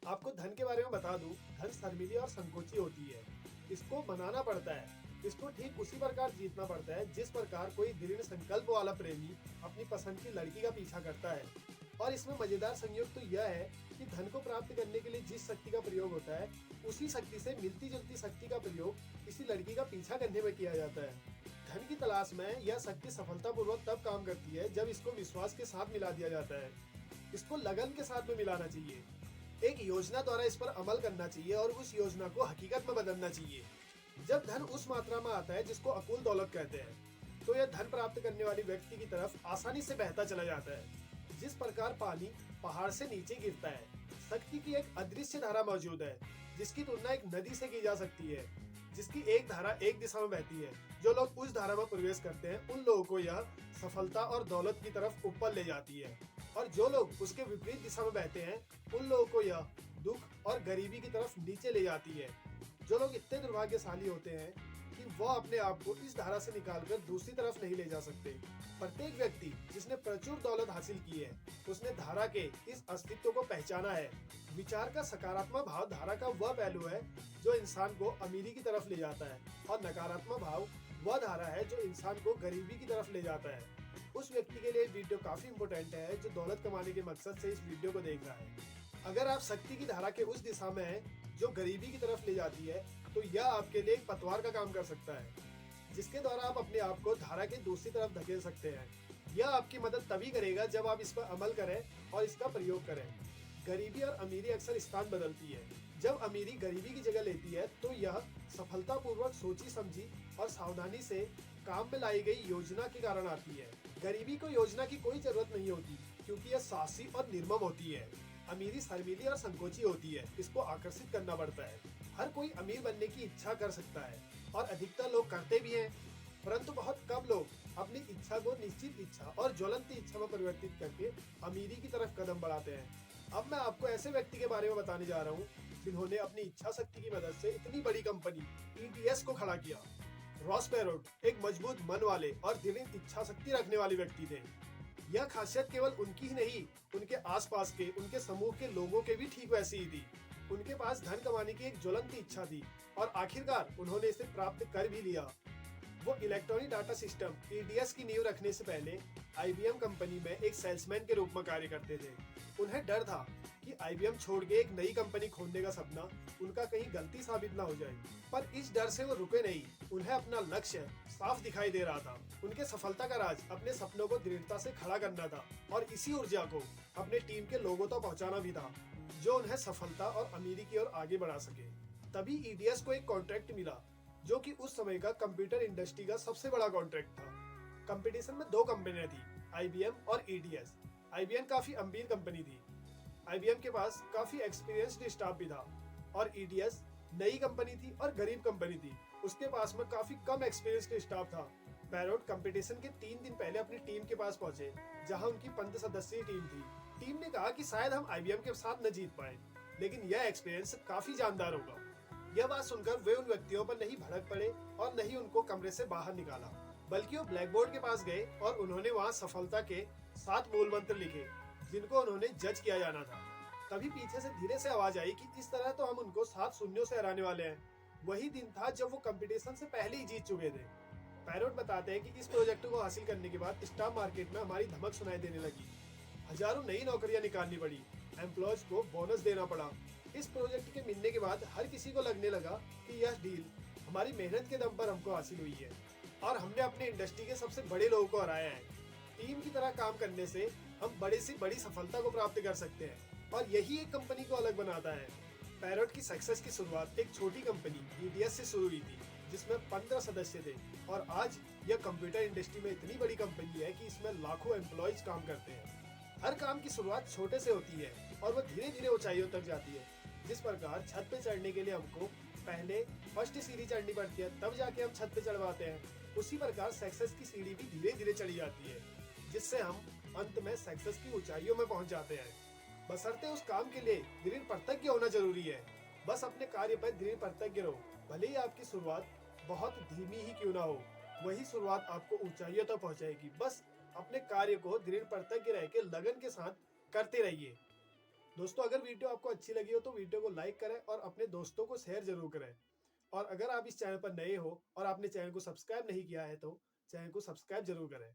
आपको धन के बारे में बता दूं, धन शर्मीली और संकोची होती है। इसको मनाना पड़ता है। इसको ठीक उसी प्रकार जीतना पड़ता है जिस प्रकार कोई दृढ़ संकल्प वाला प्रेमी अपनी पसंद की लड़की का पीछा करता है। और इसमें मजेदार संयोग तो यह है कि धन को प्राप्त करने के लिए जिस शक्ति का प्रयोग होता है, उसी शक्ति से मिलती जुलती शक्ति का प्रयोग इसी लड़की का पीछा करने में किया जाता है। धन की तलाश में यह शक्ति सफलतापूर्वक तब काम करती है जब इसको विश्वास के साथ मिला दिया जाता है। इसको लगन के साथ में मिलाना चाहिए। एक योजना द्वारा इस पर अमल करना चाहिए और उस योजना को हकीकत में बदलना चाहिए। जब धन उस मात्रा में आता है जिसको अकुल दौलत कहते हैं, तो यह धन प्राप्त करने वाले व्यक्ति की तरफ आसानी से बहता चला जाता है। जिस प्रकार पानी पहाड़ से नीचे गिरता है, शक्ति की एक अदृश्य धारा मौजूद है जिसकी तुलना एक नदी से की जा सकती है, जिसकी एक धारा एक दिशा में बहती है। जो लोग उस धारा में प्रवेश करते हैं, उन लोगों को यह सफलता और दौलत की तरफ ऊपर ले जाती है, और जो लोग उसके विपरीत दिशा में बहते हैं, उन लोगों को यह दुख और गरीबी की तरफ नीचे ले जाती है। जो लोग इतने दुर्भाग्यशाली होते हैं कि वह अपने आप को इस धारा से निकालकर दूसरी तरफ नहीं ले जा सकते। प्रत्येक व्यक्ति जिसने प्रचुर दौलत हासिल की है, उसने धारा के इस अस्तित्व को पहचाना है। विचार का सकारात्मक भाव धारा का वह पहलू है जो इंसान को अमीरी की तरफ ले जाता है, और नकारात्मक भाव वह धारा है जो इंसान को गरीबी की तरफ ले जाता है। उस व्यक्ति के लिए वीडियो काफी इम्पोर्टेंट है जो दौलत कमाने के मकसद से इस वीडियो को देख रहा है। अगर आप शक्ति की धारा के उस दिशा में हैं जो गरीबी की तरफ ले जाती है, तो यह आपके लिए एक पतवार का काम कर सकता है, जिसके द्वारा आप अपने आप को धारा के दूसरी तरफ धकेल सकते हैं। यह आपकी मदद तभी करेगा जब आप इस पर अमल करें और इसका प्रयोग करें। गरीबी और अमीरी अक्सर स्थान बदलती है। जब अमीरी गरीबी की जगह लेती है, तो यह सफलतापूर्वक सोची समझी और सावधानी से काम में लाई गई योजना के कारण आती है। गरीबी को योजना की कोई जरूरत नहीं होती, क्योंकि यह साहसी और निर्मम होती है। अमीरी शर्मीली और संकोची होती है। इसको आकर्षित करना पड़ता है। हर कोई अमीर बनने की इच्छा कर सकता है, और अधिकतर लोग करते भी हैं, परंतु बहुत कम लोग अपनी इच्छा को निश्चित इच्छा और ज्वलंत इच्छा में परिवर्तित करके अमीरी की तरफ कदम बढ़ाते हैं। अब मैं आपको ऐसे व्यक्ति के बारे में बताने जा रहा हूँ जिन्होंने अपनी इच्छा शक्ति की मदद से इतनी बड़ी कंपनी ईटीएस को खड़ा किया। रॉस पेरोट एक मजबूत मन वाले और दृढ़ इच्छा शक्ति रखने वाले व्यक्ति थे। यह खासियत केवल उनकी ही नहीं, उनके आसपास के उनके समूह के लोगों के भी ठीक वैसी ही थी। उनके पास धन कमाने की एक ज्वलंत इच्छा थी, और आखिरकार उन्होंने इसे प्राप्त कर भी लिया। वो इलेक्ट्रॉनिक डाटा सिस्टम ईडीएस की नींव रखने से पहले आईबीएम कंपनी में एक सेल्समैन के रूप में कार्य करते थे। उन्हें डर था कि आईबीएम छोड़ के एक नई कंपनी खोलने का सपना उनका कहीं गलती साबित ना हो जाए, पर इस डर से वो रुके नहीं। उन्हें अपना लक्ष्य साफ दिखाई दे रहा था। उनके सफलता का राज अपने सपनों को दृढ़ता से खड़ा करना था, और इसी ऊर्जा को अपने टीम के लोगों तक पहुंचाना भी था, जो उन्हें सफलता और अमीरी की ओर आगे बढ़ा सके। तभी ईडीएस को एक कॉन्ट्रैक्ट मिला, जो कि उस समय का कंप्यूटर इंडस्ट्री का सबसे बड़ा कॉन्ट्रैक्ट था। कंपटीशन में दो कंपनियां थी, आईबीएम और ईडीएस। आईबीएम काफी अमीर कंपनी थी। आईबीएम के पास काफी एक्सपीरियंस्ड स्टाफ भी था, और ईडीएस नई कंपनी थी और गरीब कंपनी थी। उसके पास में काफी कम एक्सपीरियंस्ड स्टाफ था। पैरोट कंपटीशन के 3 दिन पहले अपनी टीम के पास पहुंचे, जहां उनकी 15 सदस्यीय टीम थी। टीम ने कहा कि शायद हम आईबीएम के साथ न जीत पाए, लेकिन यह एक्सपीरियंस काफी जानदार होगा। यह बात सुनकर वे उन व्यक्तियों पर नहीं भड़क पड़े और नहीं उनको कमरे से बाहर निकाला, बल्कि वो ब्लैक बोर्ड के पास गए और उन्होंने वहाँ सफलता के 7 मूल मंत्र लिखे, जिनको उन्होंने जज किया जाना था। तभी पीछे से धीरे से आवाज आई कि इस तरह तो हम उनको 7 शून्यों से हराने वाले हैं। वही दिन था जब वो कंपटीशन से पहले ही जीत चुके थे। पैरोट बताते हैं कि इस प्रोजेक्ट को हासिल करने के बाद स्टॉक मार्केट में हमारी धमक सुनाई देने लगी। हजारों नई नौकरियां निकालनी पड़ी, एम्प्लॉयज को बोनस देना पड़ा। इस प्रोजेक्ट के मिलने के बाद हर किसी को लगने लगा कि यह डील हमारी मेहनत के दम पर हमको हासिल हुई है, और हमने अपने इंडस्ट्री के सबसे बड़े लोगों को हराया है। टीम की तरह काम करने से हम बड़ी से बड़ी सफलता को प्राप्त कर सकते हैं, और यही एक कंपनी को अलग बनाता है। पैरोट की सक्सेस की शुरुआत एक छोटी कंपनी ईडीएस से शुरू हुई थी, जिसमें 15 सदस्य थे, और आज यह कंप्यूटर इंडस्ट्री में इतनी बड़ी कंपनी है कि इसमें लाखों एम्प्लॉयज काम करते हैं। हर काम की शुरुआत छोटे से होती है, और वह धीरे धीरे ऊंचाइयों तक जाती है। जिस प्रकार छत पे चढ़ने के लिए हमको पहले फर्स्ट सीढ़ी चढ़नी पड़ती है, तब जाके हम छत पे चढ़वाते हैं, उसी प्रकार सक्सेस की सीढ़ी भी धीरे धीरे चढ़ी जाती है, जिससे हम अंत में सक्सेस की ऊंचाइयों में पहुंच जाते हैं। बशर्ते उस काम के लिए दृढ़ प्रतिज्ञ होना जरूरी है। बस अपने कार्य पर दृढ़ प्रतिज्ञ रहो, भले ही आपकी शुरुआत बहुत धीमी ही क्यों ना हो, वही शुरुआत आपको ऊंचाइयों तक पहुंचाएगी। बस अपने कार्य को दृढ़ प्रतिज्ञ रह के लगन के साथ करते रहिए। दोस्तों, अगर वीडियो आपको अच्छी लगी हो तो वीडियो को लाइक करें और अपने दोस्तों को शेयर जरूर करें। और अगर आप इस चैनल पर नए हो और आपने चैनल को सब्सक्राइब नहीं किया है तो चैनल को सब्सक्राइब जरूर करें।